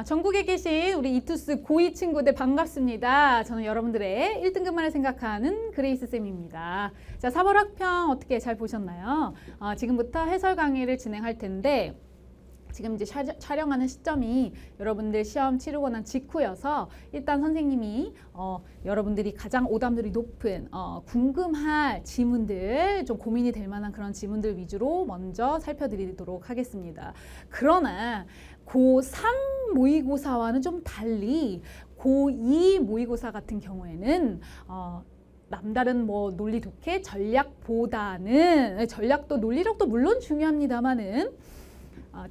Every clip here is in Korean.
전국에 계신 우리 이투스 고2 친구들 반갑습니다. 저는 여러분들의 1등급만을 생각하는 그레이스 쌤입니다. 자, 3월 학평 어떻게 잘 보셨나요? 지금부터 해설 강의를 진행할 텐데 지금 이제 촬영하는 시점이 여러분들 시험 치르고 난 직후여서 일단 선생님이 여러분들이 가장 오답률이 높은 궁금할 지문들, 좀 고민이 될 만한 그런 지문들 위주로 먼저 살펴드리도록 하겠습니다. 그러나 고3 모의고사와는 좀 달리 고2 모의고사 같은 경우에는 남다른 논리 독해 전략보다는 전략도 논리력도 물론 중요합니다만은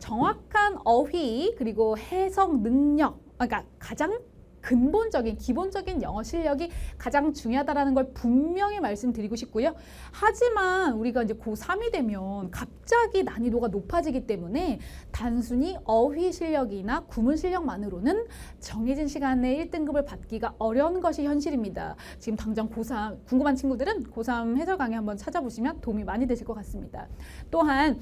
정확한 어휘 그리고 해석 능력, 그러니까 가장 근본적인 기본적인 영어 실력이 가장 중요하다라는 걸 분명히 말씀드리고 싶고요. 하지만 우리가 이제 고3이 되면 갑자기 난이도가 높아지기 때문에 단순히 어휘 실력이나 구문 실력만으로는 정해진 시간에 1등급을 받기가 어려운 것이 현실입니다. 지금 당장 고3 궁금한 친구들은 고3 해설 강의 한번 찾아보시면 도움이 많이 되실 것 같습니다. 또한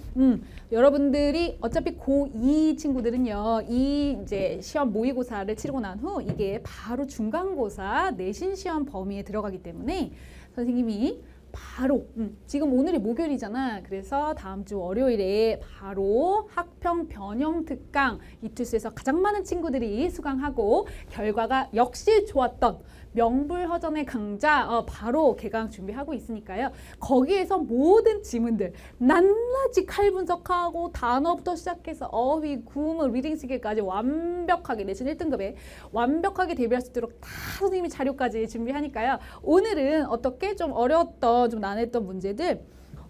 여러분들이 어차피 고2 친구들은요, 이 이제 시험 모의고사를 치르고 난 후 이게 바로 중간고사 내신 시험 범위에 들어가기 때문에 선생님이 바로 지금 오늘이 목요일이잖아. 그래서 다음 주 월요일에 바로 학평 변형 특강 이투스에서 가장 많은 친구들이 수강하고 결과가 역시 좋았던 명불허전의 강좌 바로 개강 준비하고 있으니까요. 거기에서 모든 지문들 낱낱이 칼 분석하고 단어부터 시작해서 어휘, 구문, 리딩 스킬까지 완벽하게 내신 1등급에 완벽하게 대비할 수 있도록 다 선생님이 자료까지 준비하니까요. 오늘은 어떻게 좀 어려웠던 좀 난했던 문제들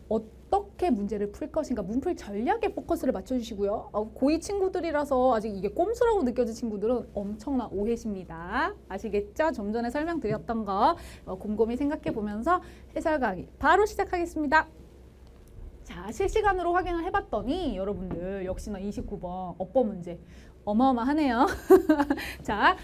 어떻게 문제를 풀 것인가 문풀 전략에 포커스를 맞춰주시고요. 고2 친구들이라서 아직 이게 꼼수라고 느껴진 친구들은 엄청난 오해십니다. 아시겠죠? 좀 전에 설명드렸던 거 곰곰이 생각해 보면서 해설 강의 바로 시작하겠습니다. 자, 실시간으로 확인을 해봤더니 여러분들 역시나 29번 어법 문제 어마어마하네요. 자,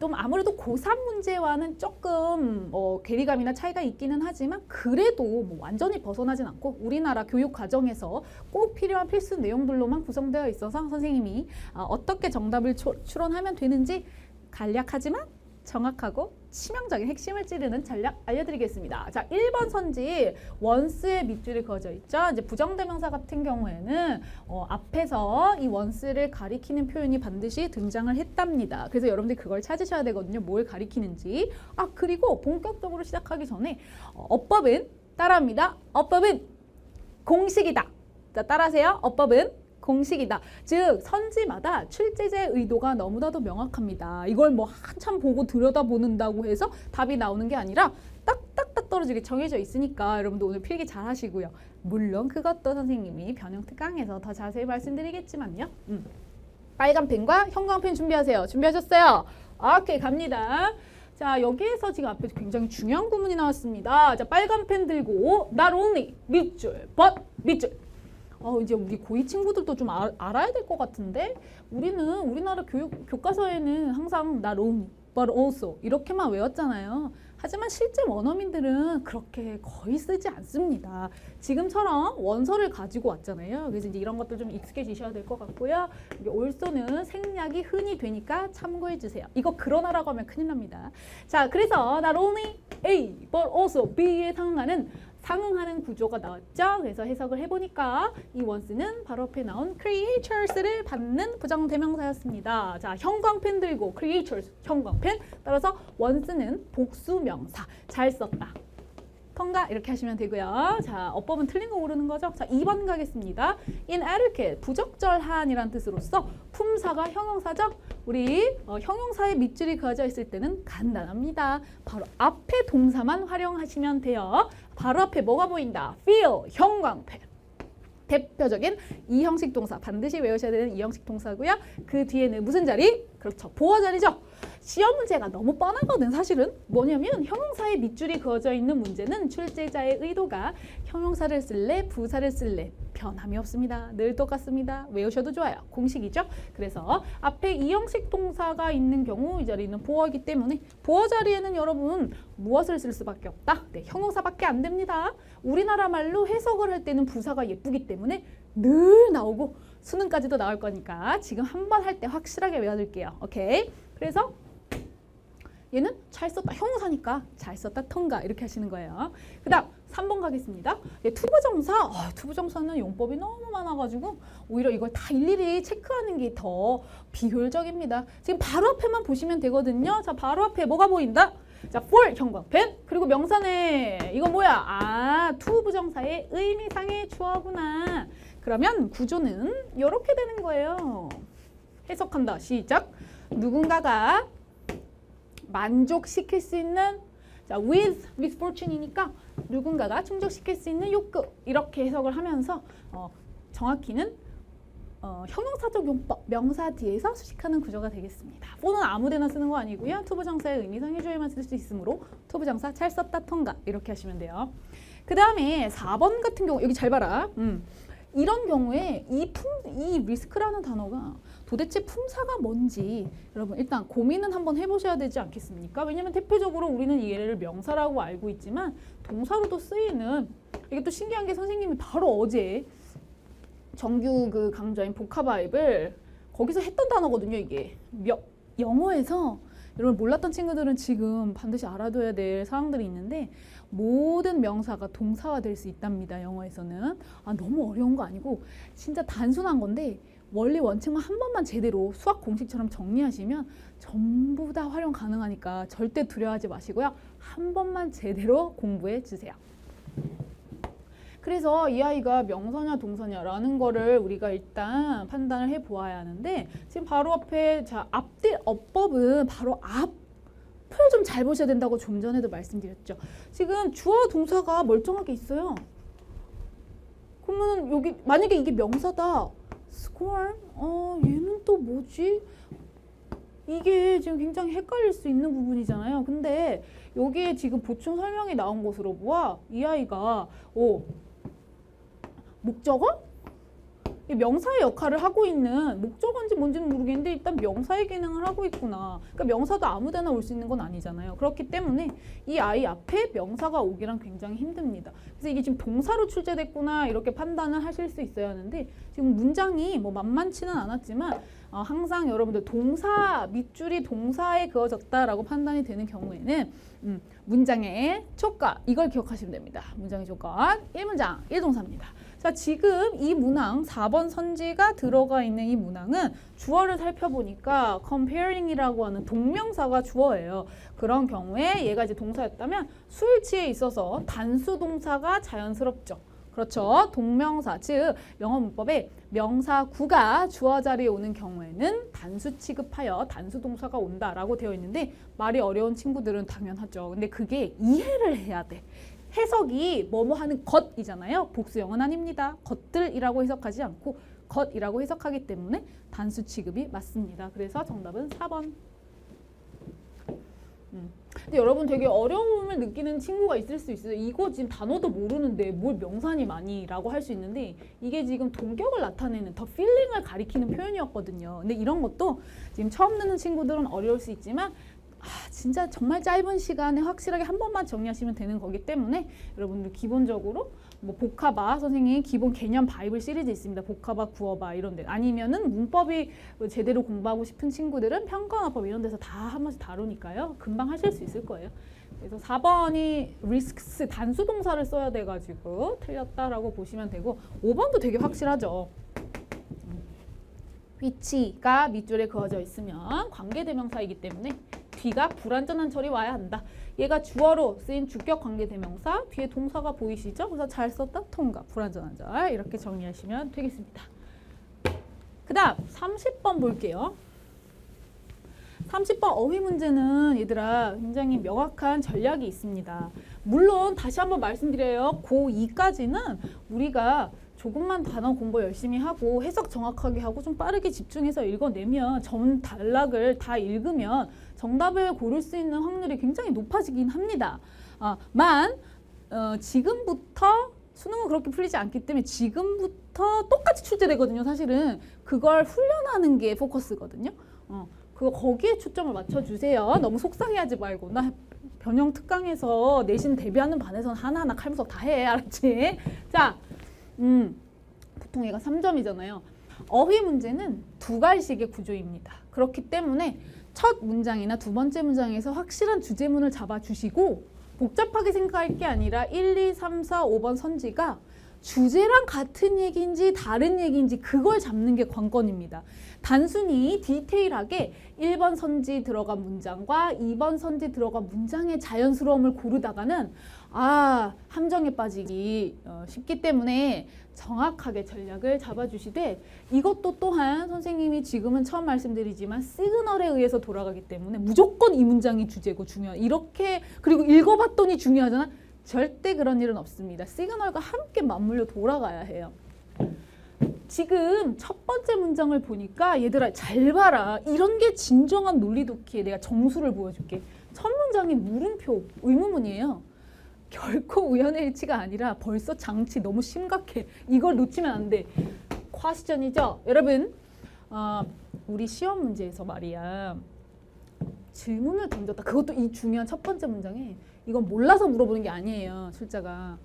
좀 아무래도 고3 문제와는 조금 괴리감이나 차이가 있기는 하지만 그래도 완전히 벗어나진 않고 우리나라 교육 과정에서 꼭 필요한 필수 내용들로만 구성되어 있어서 선생님이 어떻게 정답을 추론하면 되는지 간략하지만 정확하고 치명적인 핵심을 찌르는 전략 알려드리겠습니다. 자, 1번 선지 원스의 밑줄이 그어져 있죠. 이제 부정대명사 같은 경우에는 앞에서 이 원스를 가리키는 표현이 반드시 등장을 했답니다. 그래서 여러분들이 그걸 찾으셔야 되거든요. 뭘 가리키는지. 그리고 본격적으로 시작하기 전에 어법은 따라합니다. 어법은 공식이다. 자, 따라하세요. 어법은 공식이다. 즉 선지마다 출제자의 의도가 너무나도 명확합니다. 이걸 한참 보고 들여다보는다고 해서 답이 나오는 게 아니라 딱딱딱 떨어지게 정해져 있으니까 여러분도 오늘 필기 잘 하시고요. 물론 그것도 선생님이 변형 특강에서 더 자세히 말씀드리겠지만요. 빨간 펜과 형광펜 준비하세요. 준비하셨어요? 오케이, 갑니다. 자, 여기에서 지금 앞에 굉장히 중요한 구문이 나왔습니다. 자, 빨간 펜 들고 not only 밑줄 but 밑줄. 이제 우리 고2 친구들도 좀 알아야 될 것 같은데 우리나라 교과서에는 항상 not only but also 이렇게만 외웠잖아요. 하지만 실제 원어민들은 그렇게 거의 쓰지 않습니다. 지금처럼 원서를 가지고 왔잖아요. 그래서 이제 이런 것들 좀 익숙해지셔야 될 것 같고요. also는 생략이 흔히 되니까 참고해 주세요. 이거 그러나라고 하면 큰일 납니다. 자, 그래서 not only A but also B에 상응하는 구조가 나왔죠. 그래서 해석을 해보니까 이 원스는 바로 앞에 나온 creatures를 받는 부정대명사였습니다. 자, 형광펜 들고 creatures, 형광펜. 따라서 원스는 복수명사. 잘 썼다. 통과 이렇게 하시면 되고요. 자, 어법은 틀린 거 고르는 거죠. 자, 2번 가겠습니다. inadequate, 부적절한이란 뜻으로서 품사가 형용사죠. 우리 형용사의 밑줄이 그어져 있을 때는 간단합니다. 바로 앞에 동사만 활용하시면 돼요. 바로 앞에 뭐가 보인다? feel, 형광펜. 대표적인 이형식 동사, 반드시 외우셔야 되는 이형식 동사고요. 그 뒤에는 무슨 자리? 그렇죠, 보어 자리죠. 시험 문제가 너무 뻔하거든. 사실은 뭐냐면 형용사의 밑줄이 그어져 있는 문제는 출제자의 의도가 형용사를 쓸래 부사를 쓸래 변함이 없습니다. 늘 똑같습니다. 외우셔도 좋아요. 공식이죠. 그래서 앞에 이형식 동사가 있는 경우 이 자리는 보어이기 때문에 보어 자리에는 여러분 무엇을 쓸 수밖에 없다? 네, 형용사밖에 안 됩니다. 우리나라 말로 해석을 할 때는 부사가 예쁘기 때문에 늘 나오고 수능까지도 나올 거니까 지금 한 번 할 때 확실하게 외워둘게요. 오케이? 그래서 얘는 잘 썼다. 형용사니까 잘 썼다. 통과. 이렇게 하시는 거예요. 그 다음 3번 가겠습니다. 투부정사. 투부정사는 용법이 너무 많아가지고 오히려 이걸 다 일일이 체크하는 게 더 비효율적입니다. 지금 바로 앞에만 보시면 되거든요. 자, 바로 앞에 뭐가 보인다? 자, for 형광펜. 그리고 명사네. 이거 뭐야? 투부정사의 의미상의 주어구나. 그러면 구조는 이렇게 되는 거예요. 해석한다. 시작. 누군가가 만족시킬 수 있는, 자, with misfortune이니까 누군가가 충족시킬 수 있는 욕구, 이렇게 해석을 하면서 정확히는 형용사적 용법, 명사 뒤에서 수식하는 구조가 되겠습니다. for는 아무데나 쓰는 거 아니고요. 투부정사의 의미상의 주어에만 쓸 수 있으므로 투부정사 잘 썼다 통과, 이렇게 하시면 돼요. 그 다음에 4번 같은 경우, 여기 잘 봐라. 이런 경우에 이 리스크라는 단어가 도대체 품사가 뭔지 여러분 일단 고민은 한번 해보셔야 되지 않겠습니까? 왜냐면 대표적으로 우리는 이 예를 명사라고 알고 있지만 동사로도 쓰이는, 이게 또 신기한 게 선생님이 바로 어제 정규 그 강좌인 보카바입을 거기서 했던 단어거든요. 이게 영어에서 여러분 몰랐던 친구들은 지금 반드시 알아둬야 될 사항들이 있는데, 모든 명사가 동사화 될 수 있답니다. 영어에서는. 너무 어려운 거 아니고 진짜 단순한 건데 원리 원칙만 한 번만 제대로 수학 공식처럼 정리하시면 전부 다 활용 가능하니까 절대 두려워하지 마시고요. 한 번만 제대로 공부해 주세요. 그래서 이 아이가 명사냐 동사냐라는 거를 우리가 일단 판단을 해 보아야 하는데, 지금 바로 앞에 자 앞뒤 어법은 바로 앞을 좀 잘 보셔야 된다고 좀 전에도 말씀드렸죠. 지금 주어 동사가 멀쩡하게 있어요. 그러면 여기 만약에 이게 명사다. scorn? 얘는 또 뭐지? 이게 지금 굉장히 헷갈릴 수 있는 부분이잖아요. 근데 여기에 지금 보충 설명이 나온 것으로 보아 이 아이가 목적어? 이 명사의 역할을 하고 있는, 목적어인지 뭔지는 모르겠는데 일단 명사의 기능을 하고 있구나. 그러니까 명사도 아무데나 올 수 있는 건 아니잖아요. 그렇기 때문에 이 아이 앞에 명사가 오기란 굉장히 힘듭니다. 그래서 이게 지금 동사로 출제됐구나 이렇게 판단을 하실 수 있어야 하는데, 지금 문장이 뭐 만만치는 않았지만 항상 여러분들 동사 밑줄이 동사에 그어졌다라고 판단이 되는 경우에는 문장의 촉과, 이걸 기억하시면 됩니다. 문장의 촉과 1문장 1동사입니다. 자, 지금 이 문항 4번 선지가 들어가 있는 이 문항은 주어를 살펴보니까 comparing이라고 하는 동명사가 주어예요. 그런 경우에 얘가 이제 동사였다면 수일치에 있어서 단수 동사가 자연스럽죠. 그렇죠. 동명사, 즉 영어 문법에 명사구가 주어 자리에 오는 경우에는 단수 취급하여 단수 동사가 온다라고 되어 있는데, 말이 어려운 친구들은 당연하죠. 근데 그게 이해를 해야 돼. 해석이 뭐뭐 하는 것이잖아요. 복수형은 아닙니다. 것들이라고 해석하지 않고 것이라고 해석하기 때문에 단수 취급이 맞습니다. 그래서 정답은 4번. 근데 여러분 되게 어려움을 느끼는 친구가 있을 수 있어요. 이거 지금 단어도 모르는데 뭘 명사니 많이 라고 할 수 있는데, 이게 지금 동격을 나타내는 더 필링을 가리키는 표현이었거든요. 근데 이런 것도 지금 처음 듣는 친구들은 어려울 수 있지만 진짜 정말 짧은 시간에 확실하게 한 번만 정리하시면 되는 거기 때문에 여러분들 기본적으로 뭐 보카바 선생님 기본 개념 바이블 시리즈 있습니다. 보카바, 구어바 이런 데, 아니면은 문법이 제대로 공부하고 싶은 친구들은 평가원어법 이런 데서 다 한 번씩 다루니까요. 금방 하실 수 있을 거예요. 그래서 4번이 risks 단수 동사를 써야 돼가지고 틀렸다라고 보시면 되고, 5번도 되게 확실하죠. which가 밑줄에 그어져 있으면 관계대명사이기 때문에 뒤가 불완전한 절이 와야 한다. 얘가 주어로 쓰인 주격 관계대명사, 뒤에 동사가 보이시죠? 그래서 잘 썼다, 통과, 불완전한 절 이렇게 정리하시면 되겠습니다. 그 다음 30번 볼게요. 30번 어휘 문제는 얘들아 굉장히 명확한 전략이 있습니다. 물론 다시 한번 말씀드려요. 고2까지는 우리가 조금만 단어 공부 열심히 하고 해석 정확하게 하고 좀 빠르게 집중해서 읽어내면, 전 단락을 다 읽으면 정답을 고를 수 있는 확률이 굉장히 높아지긴 합니다. 지금부터 수능은 그렇게 풀리지 않기 때문에 지금부터 똑같이 출제되거든요. 사실은 그걸 훈련하는 게 포커스거든요. 거기에 초점을 맞춰주세요. 너무 속상해하지 말고. 나 변형 특강에서 내신 대비하는 반에서는 하나하나 칼문석 다 해. 알았지? 자, 보통 얘가 3점이잖아요. 어휘 문제는 두 갈식의 구조입니다. 그렇기 때문에 첫 문장이나 두 번째 문장에서 확실한 주제문을 잡아주시고 복잡하게 생각할 게 아니라 1, 2, 3, 4, 5번 선지가 주제랑 같은 얘기인지 다른 얘기인지 그걸 잡는 게 관건입니다. 단순히 디테일하게 1번 선지 들어간 문장과 2번 선지 들어간 문장의 자연스러움을 고르다가는 함정에 빠지기 쉽기 때문에 정확하게 전략을 잡아주시되 이것도 또한 선생님이 지금은 처음 말씀드리지만 시그널에 의해서 돌아가기 때문에 무조건 이 문장이 주제고 중요한 이렇게 그리고 읽어봤더니 중요하잖아. 절대 그런 일은 없습니다. 시그널과 함께 맞물려 돌아가야 해요. 지금 첫 번째 문장을 보니까 얘들아 잘 봐라. 이런 게 진정한 논리독해에 내가 정수를 보여줄게. 첫 문장이 물음표, 의문문이에요. 결코 우연의 일치가 아니라 벌써 장치 너무 심각해. 이걸 놓치면 안 돼. 퀘스천이죠. 여러분 우리 시험 문제에서 말이야. 질문을 던졌다. 그것도 이 중요한 첫 번째 문장에 이건 몰라서 물어보는 게 아니에요. 출제가.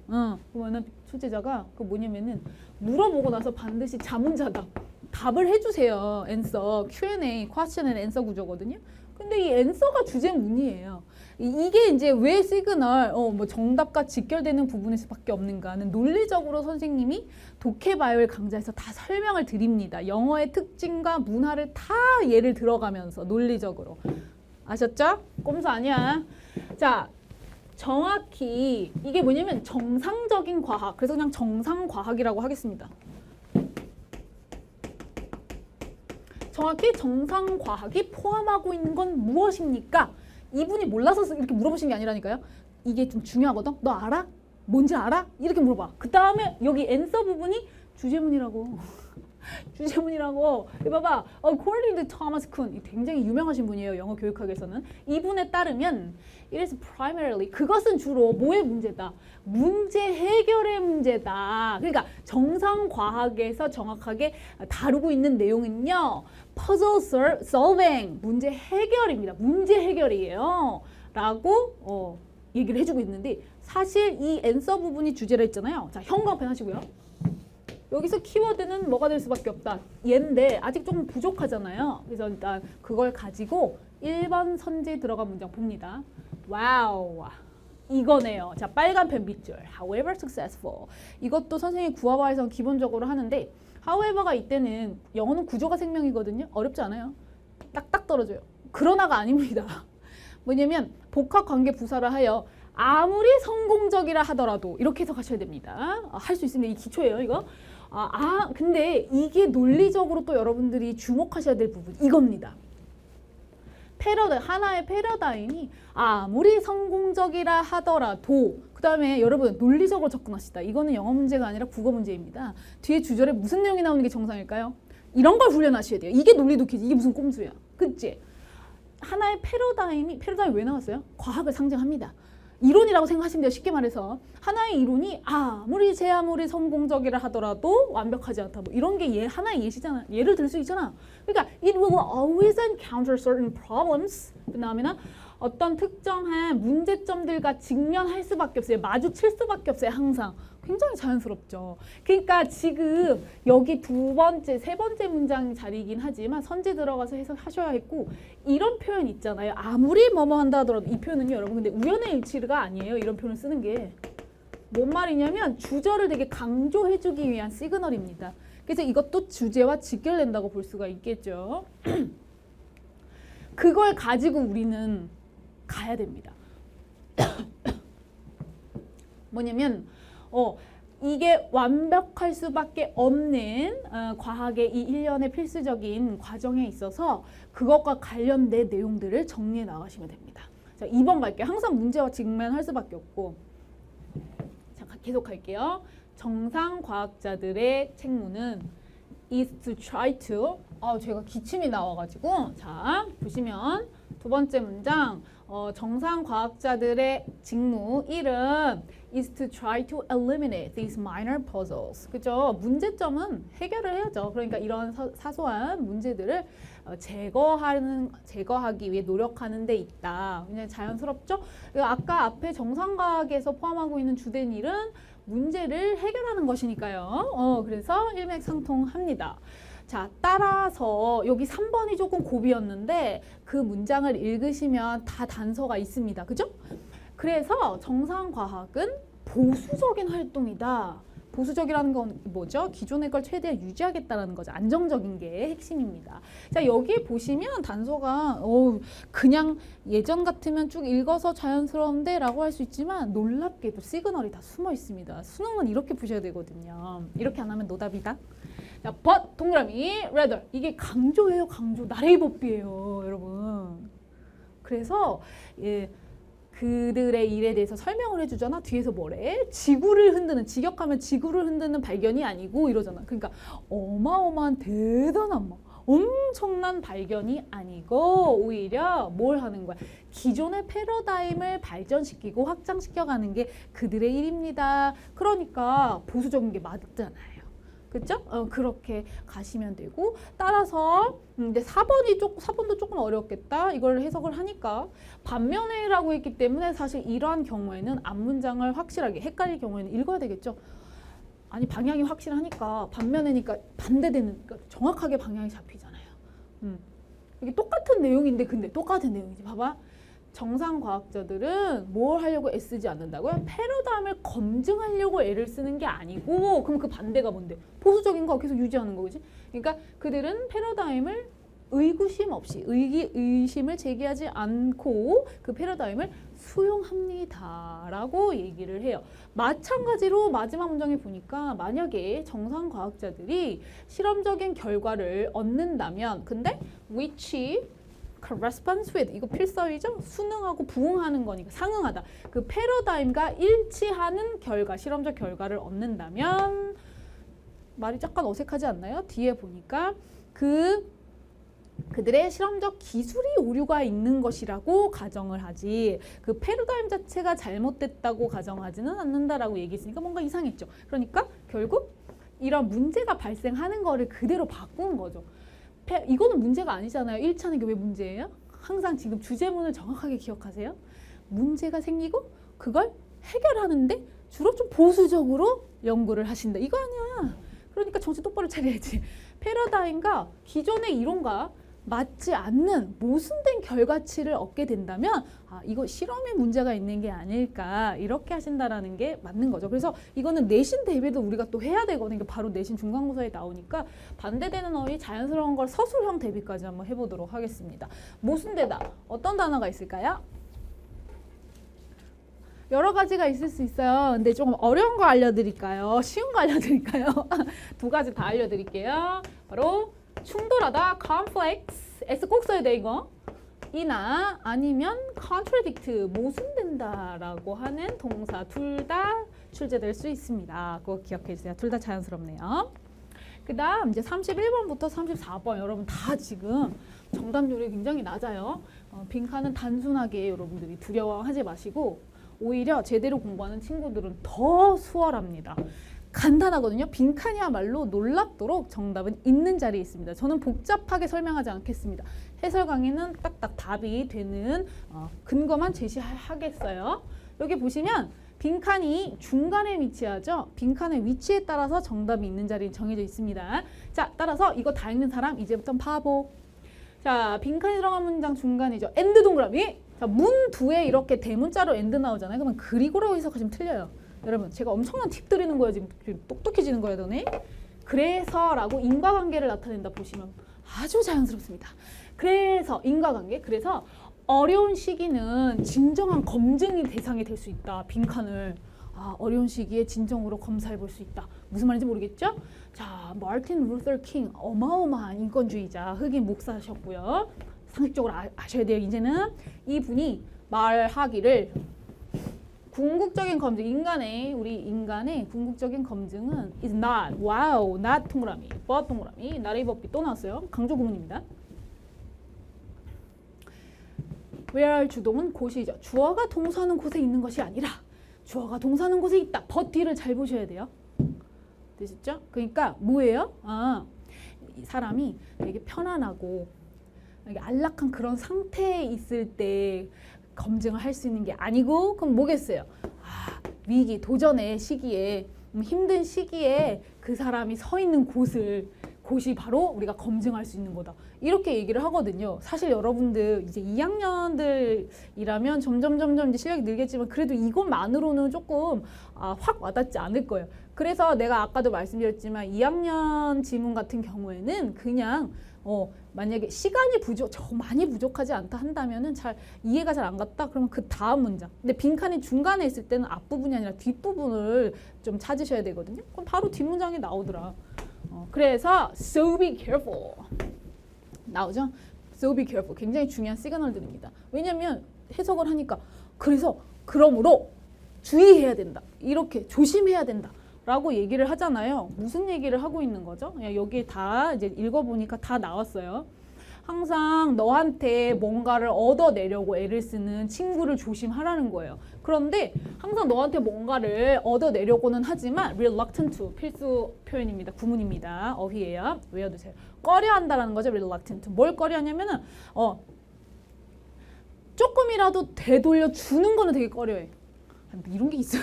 그러면은 출제자가 그 뭐냐면은 물어보고 나서 반드시 자문자답 답을 해주세요. 앤서 Q&A, question and answer 구조거든요. 근데 이 앤서가 주제문이에요. 이게 이제 왜 시그널, 뭐 정답과 직결되는 부분일 수밖에 없는가는 논리적으로 선생님이 독해바이오를 강좌에서 다 설명을 드립니다. 영어의 특징과 문화를 다 예를 들어가면서 논리적으로. 아셨죠? 꼼수 아니야. 자, 정확히 이게 뭐냐면 정상적인 과학. 그래서 그냥 정상과학이라고 하겠습니다. 정확히 정상과학이 포함하고 있는 건 무엇입니까? 이분이 몰라서 이렇게 물어보신 게 아니라니까요. 이게 좀 중요하거든. 너 알아? 뭔지 알아? 이렇게 물어봐. 그 다음에 여기 앤서 부분이 주제문이라고. 주제문이라고. 봐봐. According to Thomas Kuhn. 굉장히 유명하신 분이에요. 영어 교육학에서는. 이분에 따르면 it is primarily. 그것은 주로 뭐의 문제다? 문제 해결의 문제다. 그러니까 정상과학에서 정확하게 다루고 있는 내용은요. puzzle solving. 문제 해결입니다. 문제 해결이에요. 라고 얘기를 해주고 있는데 사실 이 answer 부분이 주제라 했잖아요. 자, 형광펜 하시고요. 여기서 키워드는 뭐가 될 수밖에 없다. 얘인데 아직 조금 부족하잖아요. 그래서 일단 그걸 가지고 1번 선지 들어간 문장 봅니다. 와우. 이거네요. 자, 빨간 펜 밑줄. However successful. 이것도 선생님이 구화바에서는 기본적으로 하는데 however가 이때는 영어는 구조가 생명이거든요. 어렵지 않아요. 딱딱 떨어져요. 그러나가 아닙니다. 뭐냐면 복합관계 부사를 하여 아무리 성공적이라 하더라도 이렇게 해석하셔야 됩니다. 할 수 있습니다. 이 기초예요, 이거. 근데 이게 논리적으로 또 여러분들이 주목하셔야 될 부분 이겁니다. 하나의 패러다임이 아무리 성공적이라 하더라도 그 다음에 여러분 논리적으로 접근하시다. 이거는 영어 문제가 아니라 국어 문제입니다. 뒤에 주절에 무슨 내용이 나오는 게 정상일까요? 이런 걸 훈련하셔야 돼요. 이게 논리독해지. 이게 무슨 꼼수야. 그치? 하나의 패러다임이 왜 나왔어요? 과학을 상징합니다. 이론이라고 생각하시면 돼요. 쉽게 말해서 하나의 이론이 아무리 성공적이라 하더라도 완벽하지 않다. 뭐 이런 게 하나의 예시잖아. 예를 들 수 있잖아. 그러니까 it will always encounter certain problems. phenomena. 어떤 특정한 문제점들과 직면할 수밖에 없어요. 마주칠 수밖에 없어요. 항상. 굉장히 자연스럽죠. 그러니까 지금 여기 두 번째, 세 번째 문장 자리이긴 하지만 선지 들어가서 해석하셔야 했고 이런 표현 있잖아요. 아무리 뭐뭐 한다 하더라도 이 표현은요. 여러분 근데 우연의 일치가 아니에요. 이런 표현을 쓰는 게. 뭔 말이냐면 주절을 되게 강조해주기 위한 시그널입니다. 그래서 이것도 주제와 직결된다고 볼 수가 있겠죠. 그걸 가지고 우리는 가야 됩니다. 뭐냐면 이게 완벽할 수밖에 없는 과학의 이 1년의 필수적인 과정에 있어서 그것과 관련된 내용들을 정리해 나가시면 됩니다. 자, 2번 갈게요. 항상 문제와 직면할 수밖에 없고 자, 계속 갈게요. 정상 과학자들의 책무는 is to try to 제가 기침이 나와가지고 자, 보시면 두 번째 문장 정상 과학자들의 직무 1은 is to try to eliminate these minor puzzles. 그죠? 문제점은 해결을 해야죠. 그러니까 이런 사소한 문제들을 제거하기 위해 노력하는 데 있다. 그냥 자연스럽죠? 아까 앞에 정상과학에서 포함하고 있는 주된 일은 문제를 해결하는 것이니까요. 그래서 일맥상통합니다. 자, 따라서 여기 3번이 조금 고비였는데 그 문장을 읽으시면 다 단서가 있습니다. 그죠? 그래서 정상과학은 보수적인 활동이다. 보수적이라는 건 뭐죠? 기존의 걸 최대한 유지하겠다는 거죠. 안정적인 게 핵심입니다. 자, 여기 보시면 단서가 그냥 예전 같으면 쭉 읽어서 자연스러운데 라고 할 수 있지만 놀랍게도 시그널이 다 숨어 있습니다. 수능은 이렇게 푸셔야 되거든요. 이렇게 안 하면 노답이다. 자, but 동그라미 rather 이게 강조예요. 강조. 나레이 법비예요, 여러분. 그래서 그들의 일에 대해서 설명을 해주잖아. 뒤에서 뭐래? 지구를 흔드는, 직역하면 지구를 흔드는 발견이 아니고 이러잖아. 그러니까 어마어마한 대단한 엄청난 발견이 아니고 오히려 뭘 하는 거야? 기존의 패러다임을 발전시키고 확장시켜가는 게 그들의 일입니다. 그러니까 보수적인 게 맞잖아요. 그죠? 그렇게 가시면 되고 따라서 이제 4번도 조금 어렵겠다. 이걸 해석을 하니까 반면에라고 했기 때문에 사실 이러한 경우에는 앞문장을 확실하게 헷갈릴 경우에는 읽어야 되겠죠. 아니 방향이 확실하니까 반면에니까 반대되는 그러니까 정확하게 방향이 잡히잖아요. 이게 똑같은 내용인데 근데 똑같은 내용이지. 봐봐. 정상과학자들은 뭘 하려고 애쓰지 않는다고요? 패러다임을 검증하려고 애를 쓰는 게 아니고 그럼 그 반대가 뭔데? 보수적인 거 계속 유지하는 거지. 그러니까 그들은 패러다임을 의구심 없이 의심을 제기하지 않고 그 패러다임을 수용합니다라고 얘기를 해요. 마찬가지로 마지막 문장에 보니까 만약에 정상과학자들이 실험적인 결과를 얻는다면 근데 which corresponds with 이거 필사위죠? 수능하고 부응하는 거니까 상응하다. 그 패러다임과 일치하는 결과, 실험적 결과를 얻는다면 말이 약간 어색하지 않나요? 뒤에 보니까 그들의 실험적 기술이 오류가 있는 것이라고 가정을 하지 그 패러다임 자체가 잘못됐다고 가정하지는 않는다라고 얘기했으니까 뭔가 이상했죠. 그러니까 결국 이런 문제가 발생하는 거를 그대로 바꾼 거죠. 이거는 문제가 아니잖아요. 1차는 게 왜 문제예요? 항상 지금 주제문을 정확하게 기억하세요. 문제가 생기고 그걸 해결하는데 주로 좀 보수적으로 연구를 하신다. 이거 아니야. 그러니까 정신 똑바로 차려야지. 패러다임과 기존의 이론과 맞지 않는 모순된 결과치를 얻게 된다면 이거 실험에 문제가 있는 게 아닐까 이렇게 하신다라는 게 맞는 거죠. 그래서 이거는 내신 대비도 우리가 또 해야 되거든요. 바로 내신 중간고사에 나오니까 반대되는 어휘 자연스러운 걸 서술형 대비까지 한번 해보도록 하겠습니다. 모순되다. 어떤 단어가 있을까요? 여러 가지가 있을 수 있어요. 근데 조금 어려운 거 알려드릴까요? 쉬운 거 알려드릴까요? 두 가지 다 알려드릴게요. 바로 충돌하다, conflicts, S 꼭 써야 돼 이거. 이나 아니면 contradict, 모순된다라고 하는 동사 둘 다 출제될 수 있습니다. 꼭 기억해 주세요. 둘 다 자연스럽네요. 그 다음 이제 31번부터 34번 여러분 다 지금 정답률이 굉장히 낮아요. 빈칸은 단순하게 여러분들이 두려워하지 마시고 오히려 제대로 공부하는 친구들은 더 수월합니다. 간단하거든요. 빈칸이야말로 놀랍도록 정답은 있는 자리에 있습니다. 저는 복잡하게 설명하지 않겠습니다. 해설 강의는 딱딱 답이 되는 근거만 제시하겠어요. 여기 보시면 빈칸이 중간에 위치하죠. 빈칸의 위치에 따라서 정답이 있는 자리에 정해져 있습니다. 자, 따라서 이거 다 읽는 사람 이제부터 바보. 자, 빈칸이 들어간 문장 중간이죠. 엔드 동그라미. 자, 문 뒤에 이렇게 대문자로 엔드 나오잖아요. 그러면 그리고라고 해석하시면 틀려요. 여러분 제가 엄청난 팁 드리는 거예요. 지금 똑똑해지는 거예요. 너네. 그래서 라고 인과관계를 나타낸다 보시면 아주 자연스럽습니다. 그래서 인과관계. 그래서 어려운 시기는 진정한 검증의 대상이 될 수 있다. 빈칸을. 어려운 시기에 진정으로 검사해 볼 수 있다. 무슨 말인지 모르겠죠? 자, 마틴 루터 킹 어마어마한 인권주의자 흑인 목사셨고요. 상식적으로 아셔야 돼요. 이제는 이분이 말하기를 궁극적인 검증, 우리 인간의 궁극적인 검증은 is not, wow, not 동그라미, but 동그라미, 나레이 법비 또 나왔어요. 강조 구문입니다. where 주동은 곳이죠. 주어가 동사하는 곳에 있는 것이 아니라 주어가 동사하는 곳에 있다. but 뒤를 잘 보셔야 돼요. 되셨죠? 그러니까 뭐예요? 이 사람이 되게 편안하고 안락한 그런 상태에 있을 때 검증을 할 수 있는 게 아니고 그럼 뭐겠어요? 위기, 도전의 시기에 힘든 시기에 그 사람이 서 있는 곳을 곳이 바로 우리가 검증할 수 있는 거다. 이렇게 얘기를 하거든요. 사실 여러분들 이제 2학년들이라면 점점 이제 실력이 늘겠지만 그래도 이것만으로는 조금 확 와닿지 않을 거예요. 그래서 내가 아까도 말씀드렸지만 2학년 지문 같은 경우에는 그냥 만약에 시간이 많이 부족하지 않다 한다면은 잘 이해가 잘 안 갔다 그러면 그 다음 문장. 근데 빈칸이 중간에 있을 때는 앞부분이 아니라 뒷부분을 좀 찾으셔야 되거든요. 그럼 바로 뒷문장이 나오더라. 그래서 so be careful 나오죠? so be careful 굉장히 중요한 시그널들입니다. 왜냐면 해석을 하니까 그러므로 주의해야 된다. 이렇게 조심해야 된다. 라고 얘기를 하잖아요. 무슨 얘기를 하고 있는 거죠? 여기 다 이제 읽어보니까 다 나왔어요. 항상 너한테 뭔가를 얻어내려고 애를 쓰는 친구를 조심하라는 거예요. 그런데 항상 너한테 뭔가를 얻어내려고는 하지만 reluctant to 필수 표현입니다. 구문입니다. 어휘예요. 외워두세요. 꺼려한다라는 거죠. reluctant. 뭘 꺼려하냐면은 조금이라도 되돌려 주는 거는 되게 꺼려해. 이런 게 있어.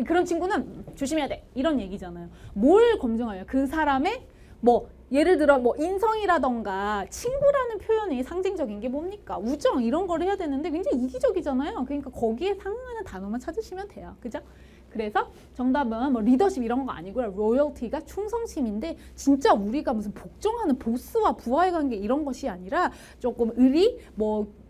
그런 친구는 조심해야 돼. 이런 얘기잖아요. 뭘 검증하냐? 그 사람의 예를 들어 인성이라던가 친구라는 표현이 상징적인 게 뭡니까? 우정 이런 걸 해야 되는데 굉장히 이기적이잖아요. 그러니까 거기에 상응하는 단어만 찾으시면 돼요. 그죠? 그래서 정답은 리더십 이런 거 아니고요. 로열티가 충성심인데 진짜 우리가 무슨 복종하는 보스와 부하의 관계 이런 것이 아니라 조금 의리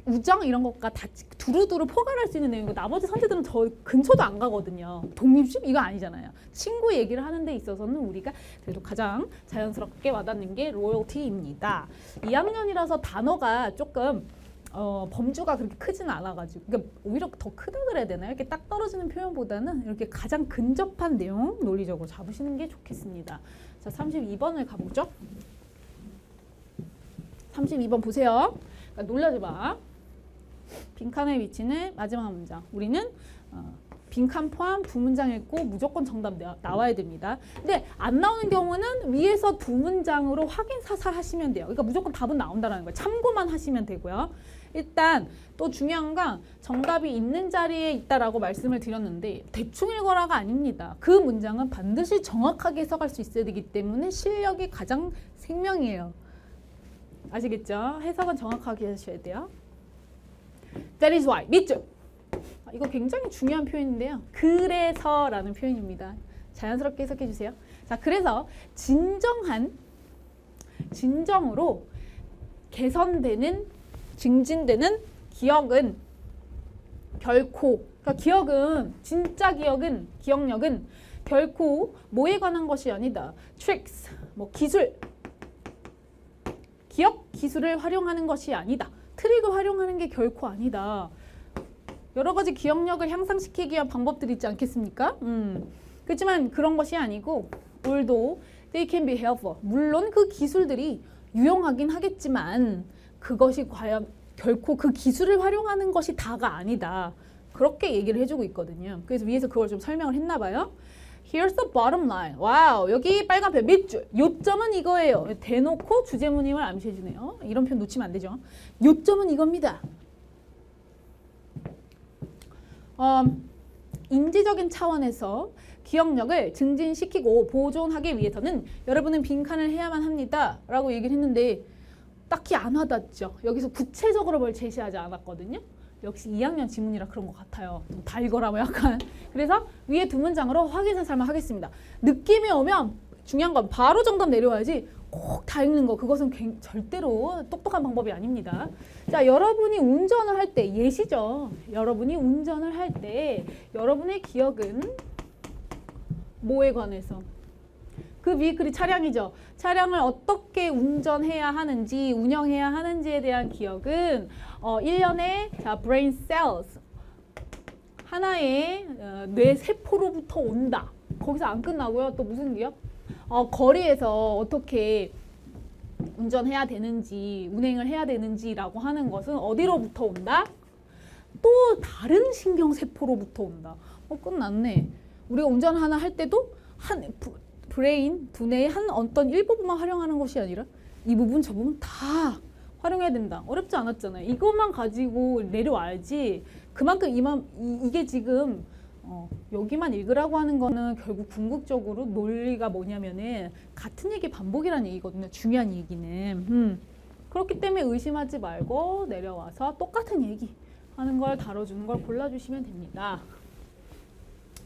우정 이런 것과 다 두루두루 포괄할 수 있는 내용이고 나머지 선택들은 저 근처도 안 가거든요. 독립심? 이거 아니잖아요. 친구 얘기를 하는 데 있어서는 우리가 그래도 가장 자연스럽게 와닿는 게 로열티입니다. 2학년이라서 단어가 조금 범주가 그렇게 크지는 않아가지고 그러니까 오히려 더 크다 그래야 되나요? 이렇게 딱 떨어지는 표현보다는 이렇게 가장 근접한 내용 논리적으로 잡으시는 게 좋겠습니다. 자, 32번을 가보죠. 32번 보세요. 그러니까 놀라지 마. 빈칸의 위치는 마지막 문장. 우리는 빈칸 포함 두 문장 읽고 무조건 정답 나와야 됩니다. 근데 안 나오는 경우는 위에서 두 문장으로 확인 사살 하시면 돼요. 그러니까 무조건 답은 나온다는 거예요. 참고만 하시면 되고요. 일단 또 중요한 건 정답이 있는 자리에 있다라고 말씀을 드렸는데 대충 읽어라가 아닙니다. 그 문장은 반드시 정확하게 해석할 수 있어야 되기 때문에 실력이 가장 생명이에요. 아시겠죠? 해석은 정확하게 하셔야 돼요. That is why. 밑줄. 이거 굉장히 중요한 표현인데요. 그래서라는 표현입니다. 자연스럽게 해석해 주세요. 자, 그래서 진정으로 개선되는, 증진되는 기억은 결코, 그러니까 기억력은 결코 뭐에 관한 것이 아니다. tricks, 기술, 기술을 활용하는 것이 아니다. 트릭을 활용하는 게 결코 아니다. 여러 가지 기억력을 향상시키기 위한 방법들이 있지 않겠습니까? 그렇지만 그런 것이 아니고 although they can be helpful. 물론 그 기술들이 유용하긴 하겠지만 그것이 과연 결코 그 기술을 활용하는 것이 다가 아니다. 그렇게 얘기를 해주고 있거든요. 그래서 위에서 그걸 좀 설명을 했나 봐요. Here's the bottom line. 와우, 여기 빨간 펜 밑줄. 요점은 이거예요. 대놓고 주제문임을 암시해주네요. 이런 표현 놓치면 안 되죠. 요점은 이겁니다. 인지적인 차원에서 기억력을 증진시키고 보존하기 위해서는 여러분은 빈칸을 해야만 합니다. 라고 얘기를 했는데 딱히 안 와닿죠. 여기서 구체적으로 뭘 제시하지 않았거든요. 역시 2학년 지문이라 그런 것 같아요. 좀 달거라 약간. 그래서 위에 두 문장으로 확인사살만 하겠습니다. 느낌이 오면 중요한 건 바로 정답 내려와야지 꼭 다 읽는 거 그것은 절대로 똑똑한 방법이 아닙니다. 자, 여러분이 운전을 할 때 예시죠. 여러분이 운전을 할 때 여러분의 기억은 뭐에 관해서? 그 위에 글이 차량이죠. 차량을 어떻게 운전해야 하는지, 운영해야 하는지에 대한 기억은 1년에 brain cells 하나의 뇌 세포로부터 온다. 거기서 안 끝나고요. 또 무슨 기억? 거리에서 어떻게 운전해야 되는지, 운행을 해야 되는지라고 하는 것은 어디로부터 온다? 또 다른 신경세포로부터 온다. 끝났네. 우리가 운전 하나 할 때도 브레인, 두뇌의 한 어떤 일부분만 활용하는 것이 아니라 이 부분, 저 부분 다 활용해야 된다. 어렵지 않았잖아요. 이것만 가지고 내려와야지. 그만큼 이게 지금 여기만 읽으라고 하는 거는 결국 궁극적으로 논리가 뭐냐면은 같은 얘기 반복이라는 얘기거든요. 중요한 얘기는. 그렇기 때문에 의심하지 말고 내려와서 똑같은 얘기 하는 걸 다뤄주는 걸 골라주시면 됩니다.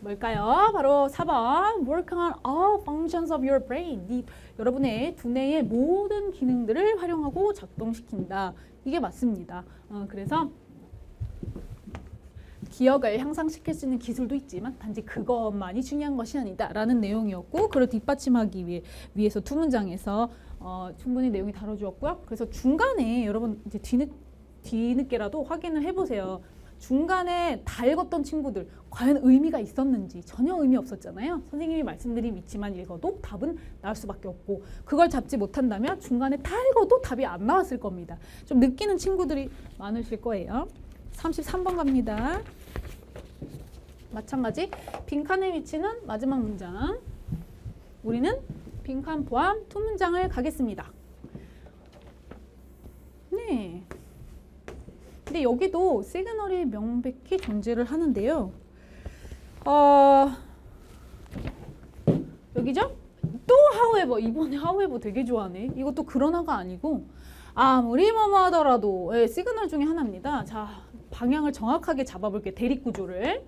뭘까요? 바로 4번. Work on all functions of your brain. 여러분의 두뇌의 모든 기능들을 활용하고 작동시킨다. 이게 맞습니다. 그래서 기억을 향상시킬 수 있는 기술도 있지만 단지 그것만이 중요한 것이 아니다 라는 내용이었고, 그걸 뒷받침하기 위해서 두 문장에서 충분히 내용이 다뤄주었고요. 그래서 중간에 여러분 이제 뒤늦게라도 확인을 해보세요. 중간에 다 읽었던 친구들 과연 의미가 있었는지. 전혀 의미 없었잖아요. 선생님이 말씀드린 위치만 읽어도 답은 나올 수밖에 없고, 그걸 잡지 못한다면 중간에 다 읽어도 답이 안 나왔을 겁니다. 좀 느끼는 친구들이 많으실 거예요. 33번 갑니다. 마찬가지 빈칸의 위치는 마지막 문장. 우리는 빈칸 포함 두 문장을 가겠습니다. 네. 근데 여기도 시그널이 명백히 존재를 하는데요. 여기죠? 또 however. 이번에 however 되게 좋아하네. 이것도 그러나가 아니고 아무리 뭐뭐 하더라도 시그널 중에 하나입니다. 자, 방향을 정확하게 잡아볼게요. 대립구조를.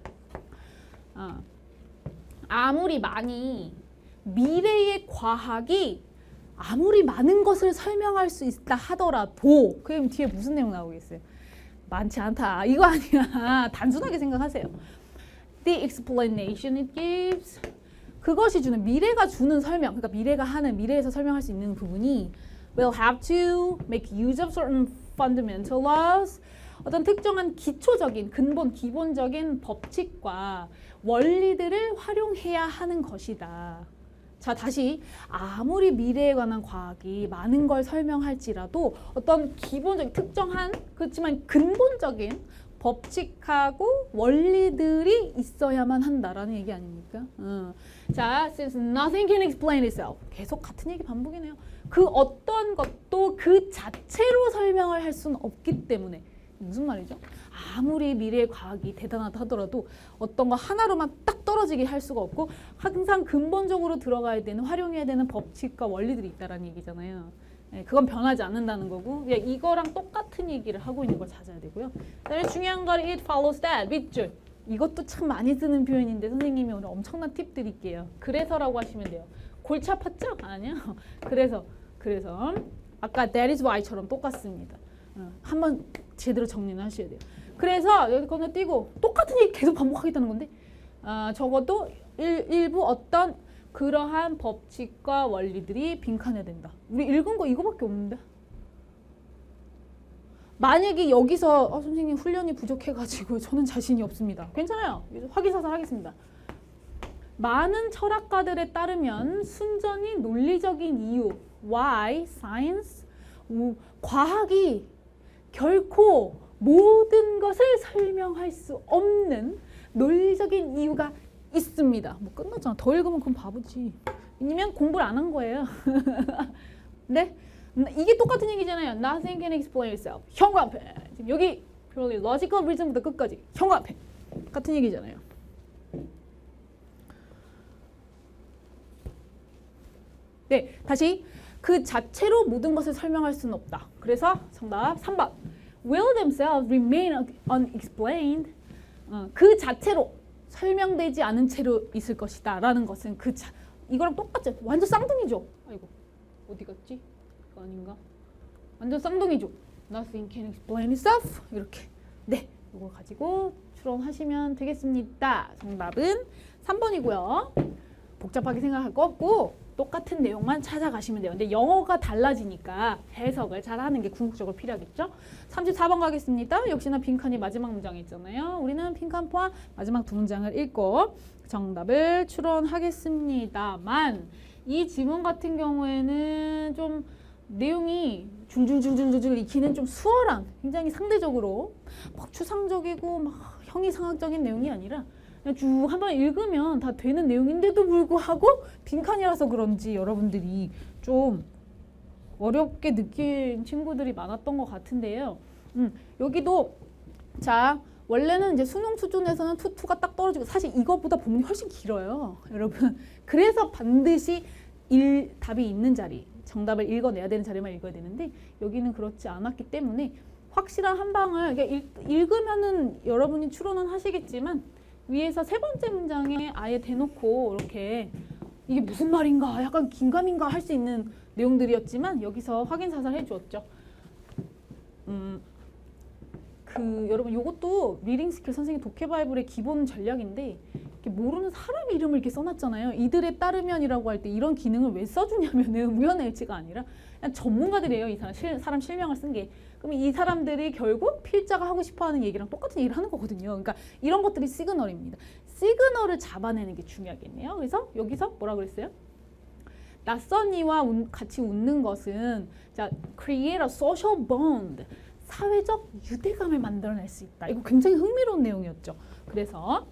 아무리 많이 미래의 과학이 아무리 많은 것을 설명할 수 있다 하더라도, 그럼 뒤에 무슨 내용 나오겠어요? 많지 않다. 이거 아니야. 단순하게 생각하세요. The explanation it gives. 그것이 주는, 미래가 주는 설명, 그러니까 미래가 하는, 미래에서 설명할 수 있는 부분이 will have to make use of certain fundamental laws. 어떤 특정한 기초적인, 기본적인 법칙과 원리들을 활용해야 하는 것이다. 자, 다시 아무리 미래에 관한 과학이 많은 걸 설명할지라도 어떤 기본적인, 특정한, 그렇지만 근본적인 법칙하고 원리들이 있어야만 한다라는 얘기 아닙니까? 자, since nothing can explain itself. 계속 같은 얘기 반복이네요. 그 어떤 것도 그 자체로 설명을 할 수는 없기 때문에. 무슨 말이죠? 아무리 미래의 과학이 대단하다 하더라도 어떤 거 하나로만 딱 떨어지게 할 수가 없고, 항상 근본적으로 들어가야 되는, 활용해야 되는 법칙과 원리들이 있다라는 얘기잖아요. 그건 변하지 않는다는 거고, 이거랑 똑같은 얘기를 하고 있는 걸 찾아야 되고요. 그다음에 중요한 건 it follows that, 밑줄. 이것도 참 많이 쓰는 표현인데 선생님이 오늘 엄청난 팁 드릴게요. 그래서라고 하시면 돼요. 골치 아팠죠? 아니요. 그래서 아까 that is why처럼 똑같습니다. 한번 제대로 정리는 하셔야 돼요. 그래서 여기 건너뛰고 똑같은 얘기 계속 반복하겠다는 건데, 적어도 일부 어떤 그러한 법칙과 원리들이 빈칸해야 된다. 우리 읽은 거 이거밖에 없는데. 만약에 여기서 선생님 훈련이 부족해가지고 저는 자신이 없습니다. 괜찮아요. 확인사살 하겠습니다. 많은 철학가들에 따르면 순전히 논리적인 이유, why, science, 과학이 결코 모든 것을 설명할 수 없는 논리적인 이유가 있습니다. 뭐 끝났잖아. 더 읽으면 그럼 바보지. 왜냐면 공부를 안 한 거예요. 네? 이게 똑같은 얘기잖아요. Nothing can explain itself. 형광펜. 지금 여기 purely logical reason부터 끝까지 형광펜. 같은 얘기잖아요. 네, 다시 그 자체로 모든 것을 설명할 수는 없다. 그래서 정답 3번. Will themselves remain unexplained. 그 자체로 설명되지 않은 채로 있을 것이다 라는 것은 이거랑 똑같죠. 완전 쌍둥이죠. 아이고 어디 갔지? 이거 아닌가? 완전 쌍둥이죠. Nothing can explain itself. 이렇게. 네, 이걸 가지고 추론하시면 되겠습니다. 정답은 3번이고요. 복잡하게 생각할 거 없고 똑같은 내용만 찾아가시면 돼요. 근데 영어가 달라지니까 해석을 잘하는 게 궁극적으로 필요하겠죠. 34번 가겠습니다. 역시나 빈칸이 마지막 문장에 있잖아요. 우리는 빈칸 포함 마지막 두 문장을 읽고 정답을 추론하겠습니다만, 이 지문 같은 경우에는 좀 내용이 줄줄줄줄줄 익히는 좀 수월한, 굉장히 상대적으로 막 추상적이고 막 형이상학적인 내용이 아니라 쭉 한번 읽으면 다 되는 내용인데도 불구하고 빈칸이라서 그런지 여러분들이 좀 어렵게 느낀 친구들이 많았던 것 같은데요. 여기도 자 원래는 이제 수능 수준에서는 투가 딱 떨어지고 사실 이거보다 본문이 훨씬 길어요. 여러분. 그래서 반드시 답이 있는 자리, 정답을 읽어내야 되는 자리만 읽어야 되는데 여기는 그렇지 않았기 때문에 확실한 한 방을 그러니까 읽으면은 여러분이 추론은 하시겠지만 위에서 세 번째 문장에 아예 대놓고 이렇게 이게 무슨 말인가 약간 긴가민가 할 수 있는 내용들이었지만 여기서 확인 사살 해주었죠. 여러분 요것도 리딩 스킬 선생님 독해 바이블의 기본 전략인데 이렇게 모르는 사람 이름을 이렇게 써놨잖아요. 이들에 따르면이라고 할 때 이런 기능을 왜 써주냐면은 우연의 일치가 아니라 그냥 전문가들이에요. 이 사람 실명을 쓴 게. 그럼 이 사람들이 결국 필자가 하고 싶어하는 얘기랑 똑같은 얘기를 하는 거거든요. 그러니까 이런 것들이 시그널입니다. 시그널을 잡아내는 게 중요하겠네요. 그래서 여기서 뭐라 그랬어요? 낯선 이와 같이 웃는 것은 자, create a social bond. 사회적 유대감을 만들어낼 수 있다. 이거 굉장히 흥미로운 내용이었죠. 그래서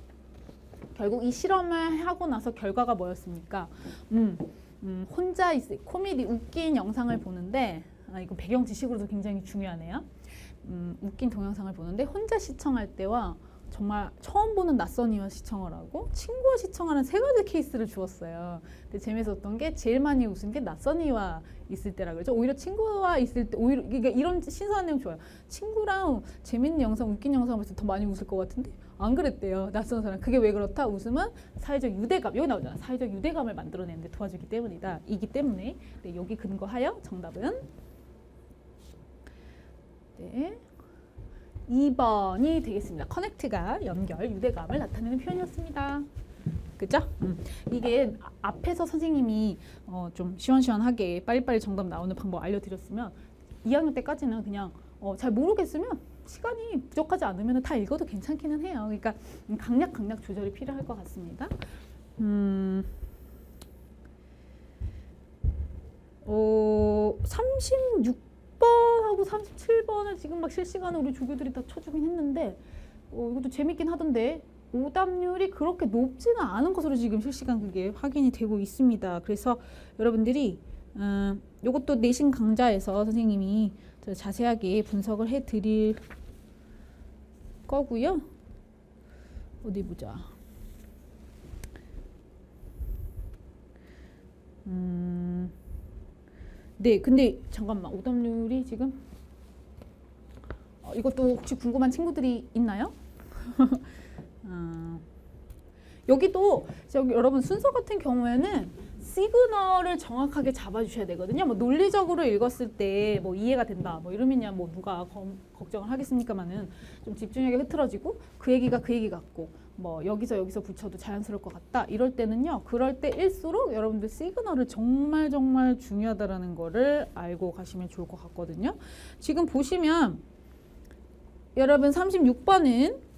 결국 이 실험을 하고 나서 결과가 뭐였습니까? 혼자 코미디 웃긴 영상을 보는데 이거 배경 지식으로도 굉장히 중요하네요. 웃긴 동영상을 보는데 혼자 시청할 때와 정말 처음 보는 낯선 이와 시청을 하고 친구와 시청하는 세 가지 케이스를 주었어요. 근데 재밌었던 게 제일 많이 웃은 게 낯선 이와 있을 때라 그러죠. 오히려 친구와 있을 때 오히려 그러니까 이런 신선한 내용 좋아요. 친구랑 재밌는 영상, 웃긴 영상 봤을 때 더 많이 웃을 것 같은데 안 그랬대요. 낯선 사람. 그게 왜 그렇다? 웃음은 사회적 유대감. 여기 나오잖아. 사회적 유대감을 만들어내는 데 도와주기 때문이다. 이기 때문에 네, 여기 근거하여 정답은 네. 2번이 되겠습니다. 커넥트가 연결, 유대감을 나타내는 표현이었습니다. 그죠? 이게 앞에서 선생님이 좀 시원시원하게 빨리빨리 정답 나오는 방법 알려드렸으면 2학년 때까지는 그냥 잘 모르겠으면 시간이 부족하지 않으면 다 읽어도 괜찮기는 해요. 그러니까 강약 조절이 필요할 것 같습니다. 36번하고 37번을 지금 막 실시간으로 우리 조교들이 다 쳐주긴 했는데 이것도 재밌긴 하던데 오답률이 그렇게 높지는 않은 것으로 지금 실시간 그게 확인이 되고 있습니다. 그래서 여러분들이 이것도 내신 강좌에서 선생님이 자세하게 분석을 해드릴 거고요. 어디 보자. 네, 근데 잠깐만 오답률이 지금 이것도 혹시 궁금한 친구들이 있나요? 여기도 여러분 순서 같은 경우에는 시그널을 정확하게 잡아주셔야 되거든요. 뭐 논리적으로 읽었을 때 뭐 이해가 된다. 뭐 이러면야 뭐 누가 걱정을 하겠습니까만은 좀 집중력이 흐트러지고 그 얘기가 그 얘기 같고 뭐 여기서 붙여도 자연스러울 것 같다. 이럴 때는요. 그럴 때일수록 여러분들 시그널을 정말 중요하다라는 거를 알고 가시면 좋을 것 같거든요. 지금 보시면 여러분 36번은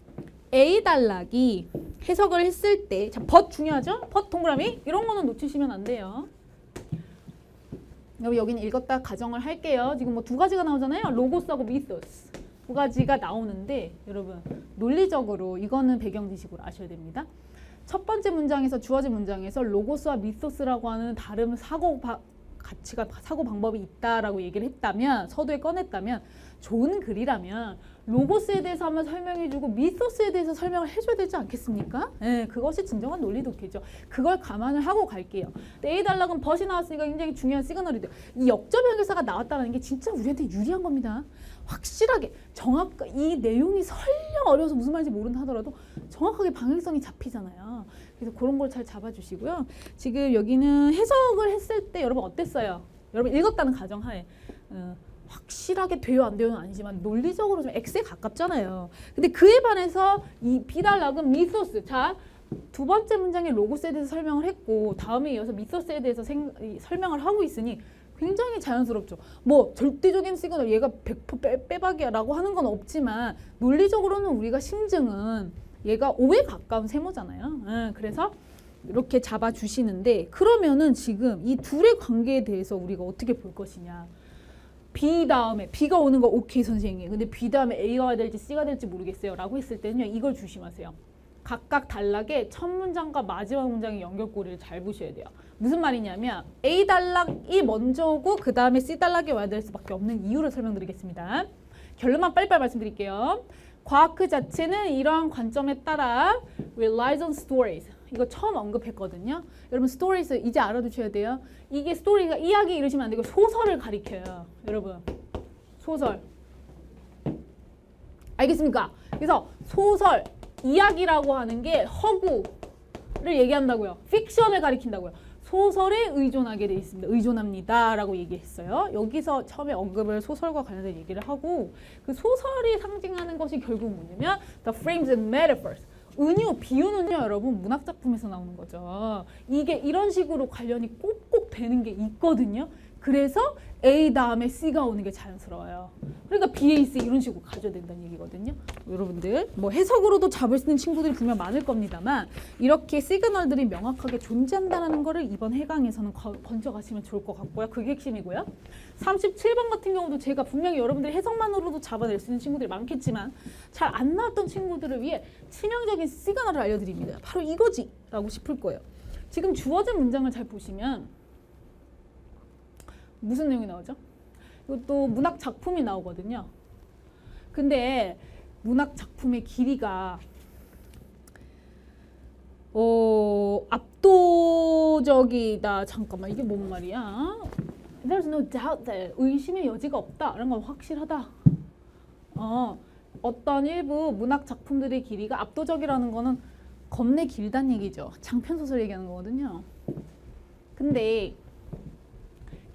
A 단락이 해석을 했을 때 자, but 중요하죠? but 동그라미 이런 거는 놓치시면 안 돼요. 여기는 읽었다 가정을 할게요. 지금 뭐 두 가지가 나오잖아요. 로고스하고 미소스 두 가지가 나오는데 여러분 논리적으로 이거는 배경 지식으로 아셔야 됩니다. 첫 번째 문장에서 주어진 문장에서 로고스와 미소스라고 하는 다른 사고 방법이 있다라고 얘기를 했다면 서두에 꺼냈다면 좋은 글이라면 로고스에 대해서 한번 설명해주고 미소스에 대해서 설명을 해줘야 되지 않겠습니까? 네, 그것이 진정한 논리 독해죠. 그걸 감안을 하고 갈게요. A 단락은 벗이 나왔으니까 굉장히 중요한 시그널이 돼요. 이 역점 연결사가 나왔다는 게 진짜 우리한테 유리한 겁니다. 확실하게 이 내용이 설령 어려워서 무슨 말인지 모른다 하더라도 정확하게 방향성이 잡히잖아요. 그래서 그런 걸 잘 잡아주시고요. 지금 여기는 해석을 했을 때 여러분 어땠어요? 여러분 읽었다는 가정하에 확실하게 돼요 안 돼요는 아니지만 논리적으로 좀 X에 가깝잖아요. 근데 그에 반해서 이 B단락은 미소스. 자, 두 번째 문장에 로고스에 대해서 설명을 했고 다음에 이어서 미소스에 대해서 설명을 하고 있으니 굉장히 자연스럽죠. 뭐 절대적인 시그널 얘가 100% 빼박이야라고 하는 건 없지만 논리적으로는 우리가 심증은 얘가 5에 가까운 세모잖아요. 그래서 이렇게 잡아주시는데 그러면은 지금 이 둘의 관계에 대해서 우리가 어떻게 볼 것이냐. B 다음에 B가 오는 거 오케이 선생님. 근데 B 다음에 A가 와야 될지 C가 될지 모르겠어요. 라고 했을 때는요. 이걸 조심하세요. 각각 단락의 첫 문장과 마지막 문장의 연결고리를 잘 보셔야 돼요. 무슨 말이냐면 A 단락이 먼저 오고 그 다음에 C 단락이 와야 될 수밖에 없는 이유를 설명드리겠습니다. 결론만 빨리빨리 말씀드릴게요. 과학 그 자체는 이러한 관점에 따라 relies on stories. 이거 처음 언급했거든요. 여러분 stories 이제 알아두셔야 돼요. 이게 스토리가 이야기 이러시면 안 되고 소설을 가리켜요. 여러분 소설 알겠습니까? 그래서 소설 이야기라고 하는 게 허구를 얘기한다고요. 픽션을 가리킨다고요. 소설에 의존하게 돼 있습니다. 의존합니다 라고 얘기했어요. 여기서 처음에 언급을 소설과 관련된 얘기를 하고 그 소설이 상징하는 것이 결국 뭐냐면 the frames and metaphors. 은유, 비유는요 여러분 문학작품에서 나오는 거죠. 이게 이런 식으로 관련이 꼭꼭 되는 게 있거든요. 그래서 A 다음에 C가 오는 게 자연스러워요. 그러니까 BAC 이런 식으로 가져야 된다는 얘기거든요. 여러분들 뭐 해석으로도 잡을 수 있는 친구들이 분명 많을 겁니다만 이렇게 시그널들이 명확하게 존재한다는 거를 이번 해강에서는 건져가시면 좋을 것 같고요. 그게 핵심이고요. 37번 같은 경우도 제가 분명히 여러분들이 해석만으로도 잡아낼 수 있는 친구들이 많겠지만 잘 안 나왔던 친구들을 위해 치명적인 시그널을 알려드립니다. 바로 이거지 라고 싶을 거예요. 지금 주어진 문장을 잘 보시면 무슨 내용이 나오죠? 이것도 문학 작품이 나오거든요. 근데 문학 작품의 길이가 압도적이다. 잠깐만 이게 뭔 말이야? There's no doubt that 의심의 여지가 없다. 이런 건 확실하다. 어떤 일부 문학 작품들의 길이가 압도적이라는 거는 겁내 길다는 얘기죠. 장편 소설 얘기하는 거거든요. 근데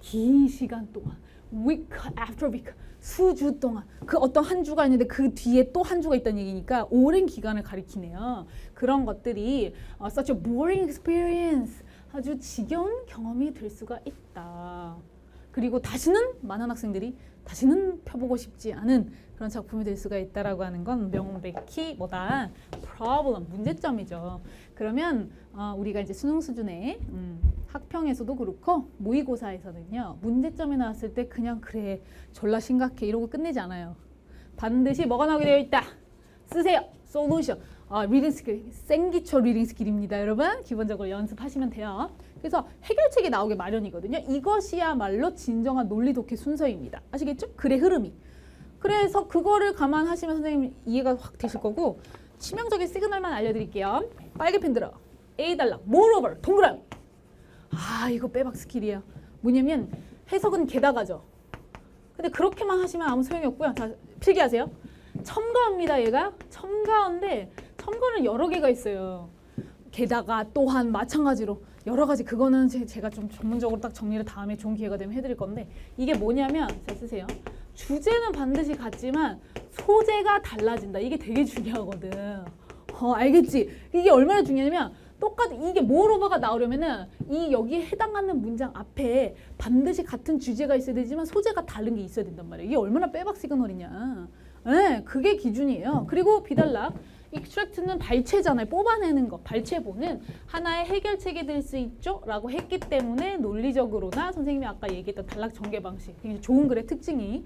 긴 시간 동안 week after week 수주 동안 그 어떤 한 주가 있는데 그 뒤에 또 한 주가 있다는 얘기니까 오랜 기간을 가리키네요. 그런 것들이 such a boring experience 아주 지겨운 경험이 될 수가 있다. 그리고 다시는 많은 학생들이 다시는 펴보고 싶지 않은 그런 작품이 될 수가 있다라고 하는 건 명백히 뭐다? problem, 문제점이죠. 그러면 우리가 이제 수능 수준의 학평에서도 그렇고 모의고사에서는요. 문제점이 나왔을 때 그냥 그래 졸라 심각해 이러고 끝내지 않아요. 반드시 뭐가 나오게 되어 있다. 쓰세요. 솔루션. 리딩 스킬, 생기초 리딩 스킬입니다. 여러분 기본적으로 연습하시면 돼요. 그래서 해결책이 나오게 마련이거든요. 이것이야말로 진정한 논리 독해 순서입니다. 아시겠죠? 글의 흐름이. 그래서 그거를 감안하시면 선생님 이해가 확 되실 거고 치명적인 시그널만 알려드릴게요. 빨개 펜 들어. A 달락. moreover. 동그라미. 이거 빼박 스킬이에요. 뭐냐면 해석은 게다가죠. 근데 그렇게만 하시면 아무 소용이 없고요. 자, 필기하세요. 첨가입니다. 얘가 첨가인데 첨가는 여러 개가 있어요. 게다가 또한 마찬가지로 여러 가지 그거는 제가 좀 전문적으로 딱 정리를 다음에 좋은 기회가 되면 해드릴 건데 이게 뭐냐면 잘 쓰세요. 주제는 반드시 같지만 소재가 달라진다. 이게 되게 중요하거든. 알겠지? 이게 얼마나 중요하냐면 똑같은 이게 moreover가 나오려면은 이 여기에 해당하는 문장 앞에 반드시 같은 주제가 있어야 되지만 소재가 다른 게 있어야 된단 말이에요. 이게 얼마나 빼박 시그널이냐. 네, 그게 기준이에요. 그리고 비달락. extract는 발췌잖아요. 뽑아내는 거. 발췌본은 하나의 해결책이 될 수 있죠? 라고 했기 때문에 논리적으로나 선생님이 아까 얘기했던 단락 전개 방식 굉장히 좋은 글의 특징이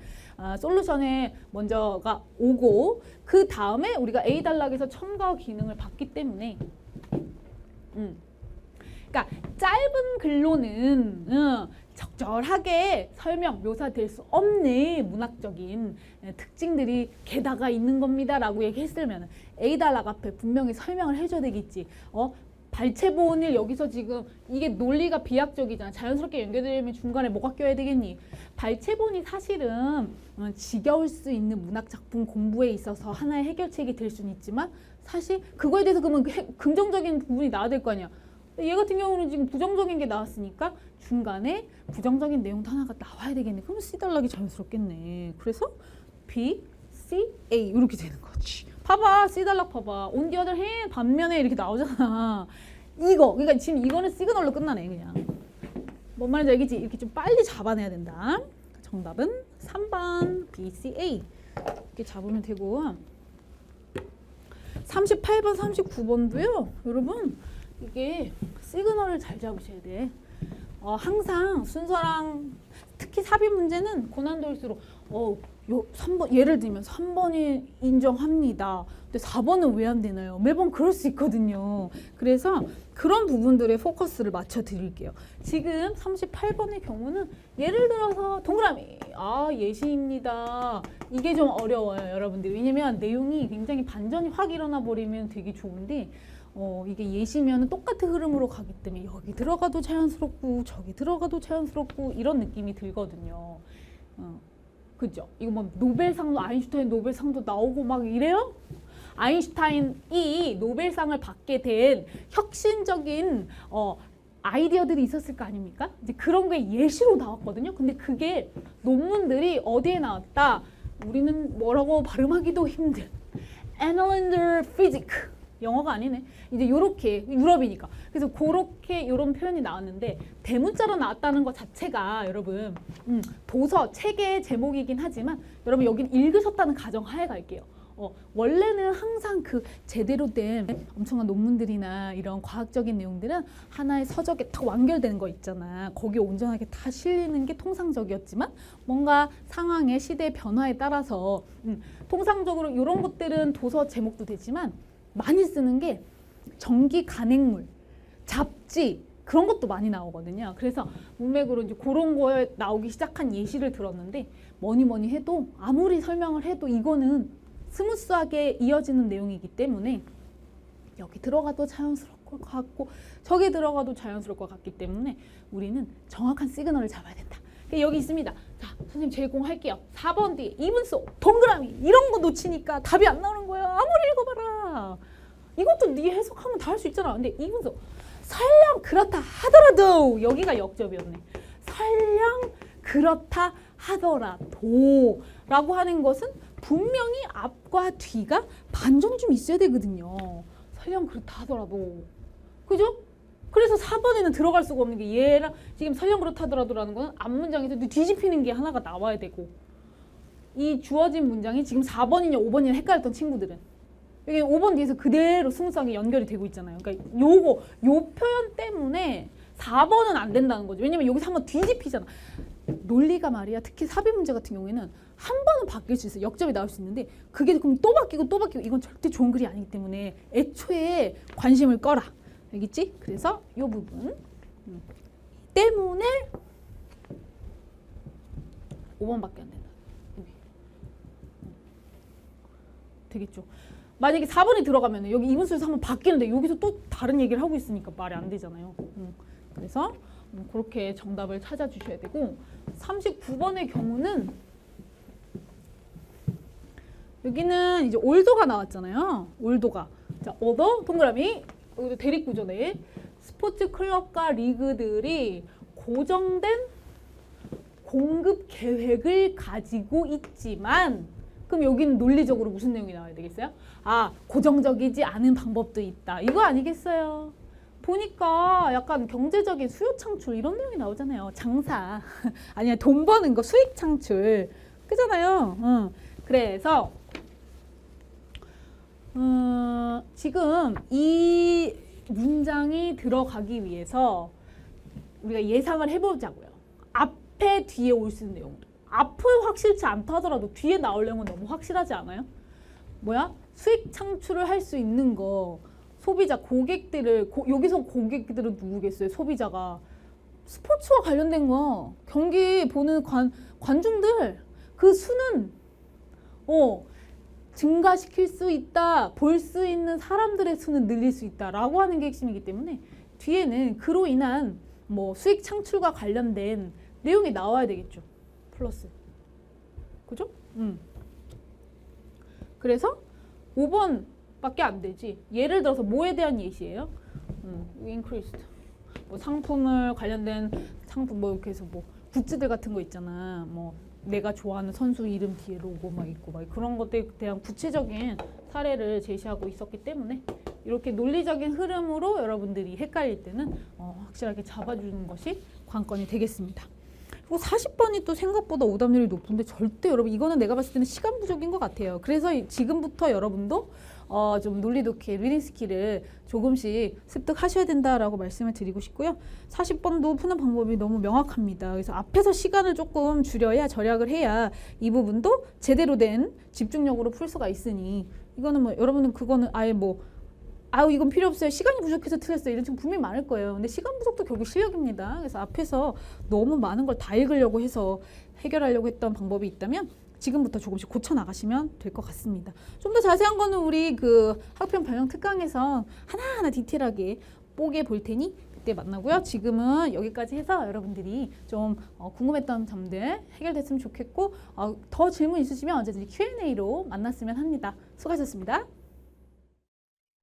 솔루션에 먼저가 오고 그 다음에 우리가 A 단락에서 첨가 기능을 받기 때문에 그러니까 짧은 글로는 적절하게 설명, 묘사될 수 없는 문학적인 특징들이 게다가 있는 겁니다 라고 얘기했으면 A 단락 앞에 분명히 설명을 해줘야 되겠지. 발췌본을 여기서 지금 이게 논리가 비약적이잖아. 자연스럽게 연결되려면 중간에 뭐가 껴야 되겠니? 발췌본이 사실은 지겨울 수 있는 문학작품 공부에 있어서 하나의 해결책이 될 수는 있지만 사실 그거에 대해서 그러면 긍정적인 부분이 나와야 될 거 아니야. 얘 같은 경우는 지금 부정적인 게 나왔으니까 중간에 부정적인 내용도 하나가 나와야 되겠네. 그럼 C 단락이 자연스럽겠네. 그래서 B, C, A 이렇게 되는 거지. 봐봐. C 단락 봐봐. On the other hand 반면에 이렇게 나오잖아. 이거. 그러니까 지금 이거는 시그널로 끝나네 그냥. 뭔 말인지 알겠지? 이렇게 좀 빨리 잡아내야 된다. 정답은 3번 B, C, A 이렇게 잡으면 되고 38번, 39번도요. 여러분 이게 시그널을 잘 잡으셔야 돼. 항상 순서랑 특히 삽입 문제는 고난도일수록 3번 예를 들면 3번이 인정합니다. 근데 4번은 왜 안 되나요? 매번 그럴 수 있거든요. 그래서 그런 부분들에 포커스를 맞춰 드릴게요. 지금 38번의 경우는 예를 들어서 동그라미. 예시입니다. 이게 좀 어려워요, 여러분들. 왜냐면 내용이 굉장히 반전이 확 일어나 버리면 되게 좋은데 이게 예시면 똑같은 흐름으로 가기 때문에 여기 들어가도 자연스럽고 저기 들어가도 자연스럽고 이런 느낌이 들거든요. 그죠? 이거 뭐 노벨상도 아인슈타인 노벨상도 나오고 막 이래요? 아인슈타인이 노벨상을 받게 된 혁신적인 아이디어들이 있었을 거 아닙니까? 이제 그런 게 예시로 나왔거든요. 근데 그게 논문들이 어디에 나왔다? 우리는 뭐라고 발음하기도 힘든 Analyzer Physics. 영어가 아니네. 이제 요렇게 유럽이니까. 그래서 그렇게 요런 표현이 나왔는데 대문자로 나왔다는 것 자체가 여러분 도서 책의 제목이긴 하지만 여러분 여긴 읽으셨다는 가정하에 갈게요. 원래는 항상 그 제대로 된 엄청난 논문들이나 이런 과학적인 내용들은 하나의 서적에 딱 완결되는 거 있잖아. 거기에 온전하게 다 실리는 게 통상적이었지만 뭔가 상황의 시대의 변화에 따라서 통상적으로 이런 것들은 도서 제목도 되지만 많이 쓰는 게 전기 간행물, 잡지 그런 것도 많이 나오거든요. 그래서 문맥으로 이제 그런 거에 나오기 시작한 예시를 들었는데 뭐니 해도 아무리 설명을 해도 이거는 스무스하게 이어지는 내용이기 때문에 여기 들어가도 자연스러울 것 같고 저기 들어가도 자연스러울 것 같기 때문에 우리는 정확한 시그널을 잡아야 된다. 여기 있습니다. 자, 선생님 제공할게요. 4번 뒤에 이분수, 동그라미 이런 거 놓치니까 답이 안 나오는 거예요. 아무리 읽어봐라. 이것도 네 해석하면 다 할 수 있잖아. 근데 이분수 설령 그렇다 하더라도 여기가 역접이었네. 설령 그렇다 하더라도 라고 하는 것은 분명히 앞과 뒤가 반전이 좀 있어야 되거든요. 설령 그렇다 하더라도. 그죠? 그래서 4번에는 들어갈 수가 없는 게 얘랑 지금 설령 그렇다더라도라는 거는 앞문장에서 뒤집히는 게 하나가 나와야 되고 이 주어진 문장이 지금 4번이냐 5번이냐 헷갈렸던 친구들은 여기 5번 뒤에서 그대로 스무스하게 연결이 되고 있잖아요. 그러니까 요 표현 때문에 4번은 안 된다는 거죠. 왜냐면 여기서 한번 뒤집히잖아. 논리가 말이야. 특히 삽입 문제 같은 경우에는 한 번은 바뀔 수 있어요. 역접이 나올 수 있는데 그게 그럼 또 바뀌고 이건 절대 좋은 글이 아니기 때문에 애초에 관심을 꺼라. 알겠지? 그래서 이 부분 때문에 5번밖에 안 된다. 되겠죠? 만약에 4번이 들어가면 여기 이분수에서 한번 바뀌는데 여기서 또 다른 얘기를 하고 있으니까 말이 안 되잖아요. 그래서 그렇게 정답을 찾아주셔야 되고 39번의 경우는 여기는 이제 올도가 나왔잖아요. 올도가. 자, 얻어 동그라미 여기도 대립구조네. 스포츠 클럽과 리그들이 고정된 공급 계획을 가지고 있지만 그럼 여기는 논리적으로 무슨 내용이 나와야 되겠어요? 고정적이지 않은 방법도 있다. 이거 아니겠어요? 보니까 약간 경제적인 수요 창출 이런 내용이 나오잖아요. 장사 아니야 돈 버는 거 수익 창출 그잖아요. 그래서 지금 이 문장이 들어가기 위해서 우리가 예상을 해보자고요. 앞에 뒤에 올 수 있는 내용들. 앞은 확실치 않다 하더라도 뒤에 나올 내용은 너무 확실하지 않아요? 뭐야? 수익 창출을 할 수 있는 거 소비자 고객들을 여기서 고객들은 누구겠어요? 소비자가 스포츠와 관련된 거 경기 보는 관중들 그 수는 증가시킬 수 있다. 볼 수 있는 사람들의 수는 늘릴 수 있다라고 하는 게 핵심이기 때문에 뒤에는 그로 인한 뭐 수익 창출과 관련된 내용이 나와야 되겠죠. 플러스. 그죠? 그래서 5번밖에 안 되지. 예를 들어서 뭐에 대한 예시예요? increased. 뭐 상품을 관련된 상품 뭐 이렇게 해서 뭐 굿즈들 같은 거 있잖아. 뭐 내가 좋아하는 선수 이름 뒤에 로고 막 있고 막 그런 것들에 대한 구체적인 사례를 제시하고 있었기 때문에 이렇게 논리적인 흐름으로 여러분들이 헷갈릴 때는 확실하게 잡아주는 것이 관건이 되겠습니다. 그리고 40번이 또 생각보다 오답률이 높은데 절대 여러분 이거는 내가 봤을 때는 시간 부족인 것 같아요. 그래서 지금부터 여러분도 좀 논리독해 리딩 스킬을 조금씩 습득하셔야 된다라고 말씀을 드리고 싶고요. 40번도 푸는 방법이 너무 명확합니다. 그래서 앞에서 시간을 조금 줄여야 절약을 해야 이 부분도 제대로 된 집중력으로 풀 수가 있으니 이거는 뭐 여러분은 그거는 아예 뭐 아우 이건 필요 없어요. 시간이 부족해서 틀렸어요. 이런 친구 분명히 많을 거예요. 근데 시간 부족도 결국 실력입니다. 그래서 앞에서 너무 많은 걸 다 읽으려고 해서 해결하려고 했던 방법이 있다면 지금부터 조금씩 고쳐 나가시면 될 것 같습니다. 좀 더 자세한 거는 우리 그 학평 변형 특강에서 하나하나 디테일하게 뽀개 볼 테니 그때 만나고요. 지금은 여기까지 해서 여러분들이 좀 궁금했던 점들 해결됐으면 좋겠고 더 질문 있으시면 언제든지 Q&A로 만났으면 합니다. 수고하셨습니다.